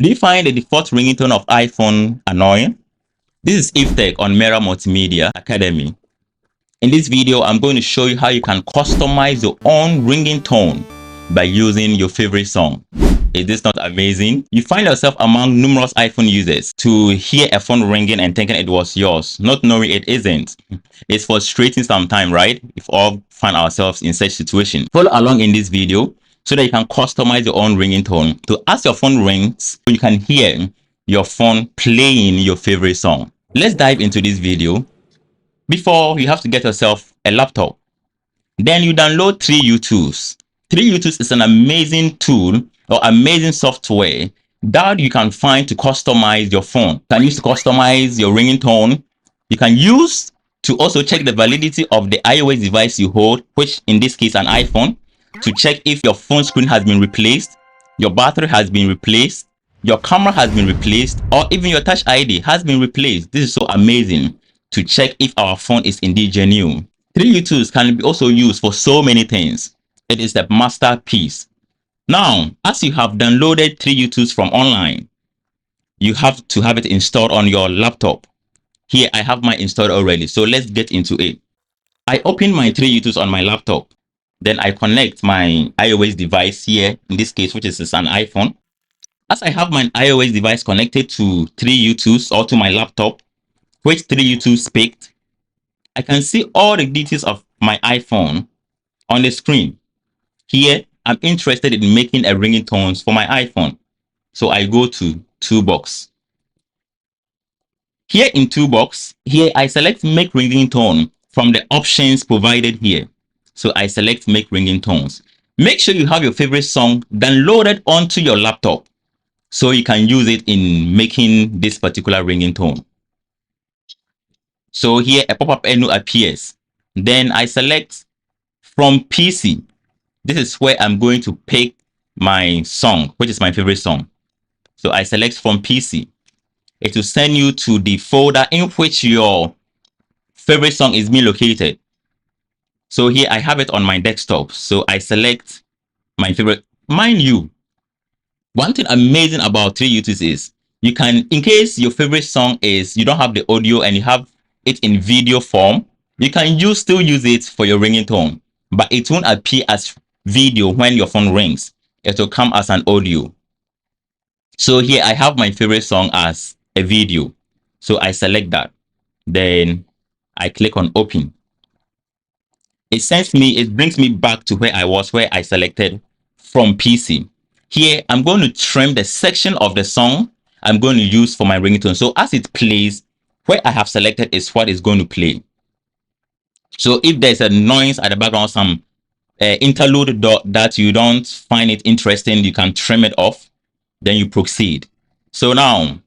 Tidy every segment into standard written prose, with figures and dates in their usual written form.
Do you find the default ringtone of iPhone annoying? This is Iftech on Mera Multimedia Academy. In this video, I'm going to show you how you can customize your own ringing tone by using your favorite song. Is this not amazing? You find yourself among numerous iPhone users to hear a phone ringing and thinking it was yours, not knowing it isn't. It's frustrating sometimes, right? If all find ourselves in such situation. Follow along in this video so that you can customize your own ringing tone. So as your phone rings, you can hear your phone playing your favorite song. Let's dive into this video. Before, you have to get yourself a laptop. Then you download 3U2s. 3U2s is an amazing tool or amazing software that you can find to customize your phone. You can use to customize your ringing tone. You can use to also check the validity of the iOS device you hold, which in this case an iPhone, to check if your phone screen has been replaced, your battery has been replaced, your camera has been replaced, or even your Touch ID has been replaced. This is so amazing to check if our phone is indeed genuine. 3U2s can be also used for so many things. It is the masterpiece. Now, as you have downloaded 3U2s from online, you have to have it installed on your laptop. Here, I have mine installed already, so let's get into it. I open my 3U2s on my laptop. Then I connect my iOS device here, in this case, which is an iPhone. As I have my iOS device connected to 3U2s or to my laptop, which 3U2s picked, I can see all the details of my iPhone on the screen. Here, I'm interested in making a ringing tones for my iPhone. So I go to Toolbox. Here in Toolbox, here I select Make Ringing Tone from the options provided here. So I select Make Ringing Tones. Make sure you have your favorite song downloaded onto your laptop so you can use it in making this particular ringing tone. So here a pop-up menu appears. Then I select from PC. This is where I'm going to pick my song, which is my favorite song. So I select from PC. It will send you to the folder in which your favorite song is being located. So here I have it on my desktop. So I select my favorite. Mind you, one thing amazing about 3U2s is you can, in case your favorite song is, you don't have the audio and you have it in video form, you can still use it for your ringing tone, but it won't appear as video when your phone rings. It will come as an audio. So here I have my favorite song as a video. So I select that. Then I click on open. It brings me back to where I was, where I selected from PC. Here, I'm going to trim the section of the song I'm going to use for my ringtone. So as it plays, where I have selected is what is going to play. So if there's a noise at the background, some interlude that you don't find it interesting, you can trim it off. Then you proceed. So now,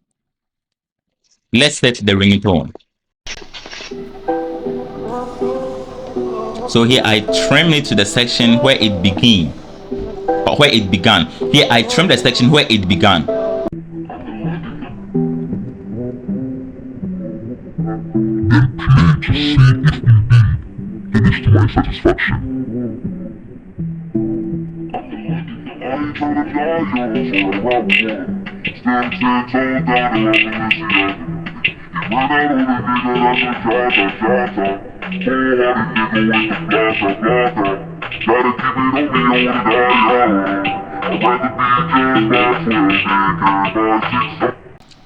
let's set the ringtone. So here I trim it to the section where it began. Here I trim the section where it began.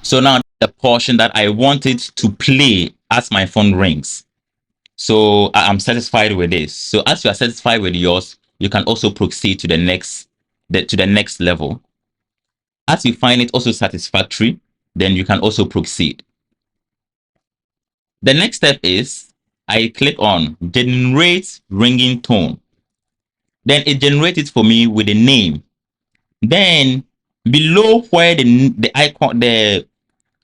So now the portion that I wanted to play as my phone rings. So I'm satisfied with this. So as you are satisfied with yours, you can also proceed to the next level. As you find it also satisfactory, then you can also proceed. The next step is I click on generate ringing tone. Then it generates it for me with a name. Then below where the icon,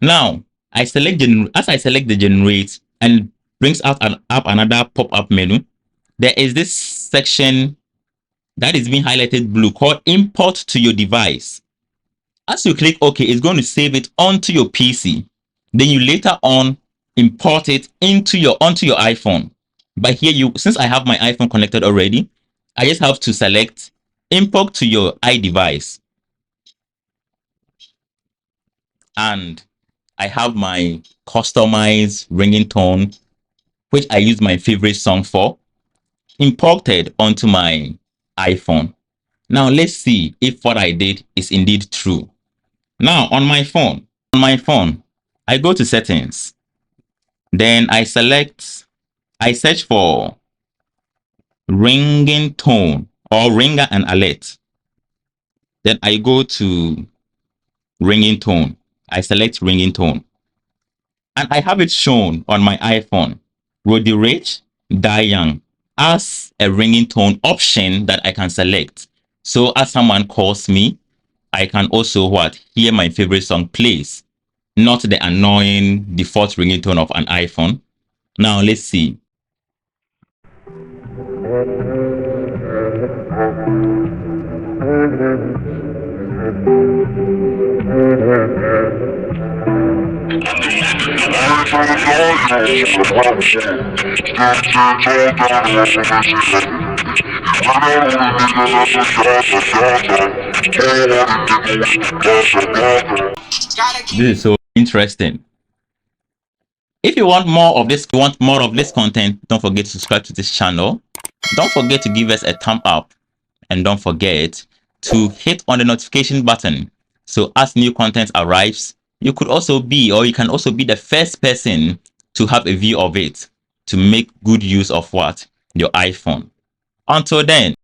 now I select as I select the generate and brings out up another pop-up menu. There is this section that is being highlighted blue called import to your device. As you click OK, it's going to save it onto your PC. Then you later on import it onto your iPhone. But here, since I have my iPhone connected already, I just have to select import to your iDevice. and I have my customized ringing tone, which I use my favorite song for, imported onto my iPhone. Now let's see if what I did is indeed true. Now on my phone, I go to settings. Then I search for ringing tone or ringer and alert. Then I go to ringing tone. I select ringing tone. And I have it shown on my iPhone, Roddy Rich, Die Young, as a ringing tone option that I can select. So as someone calls me, I can also hear my favorite song plays, not the annoying default ringing tone of an iPhone. Now let's see. This is so interesting. If you want more of this content, don't forget to subscribe to this channel. Don't forget to give us a thumb up, and don't forget to hit on the notification button. So as new content arrives, you can also be the first person to have a view of it, to make good use of your iPhone. Until then,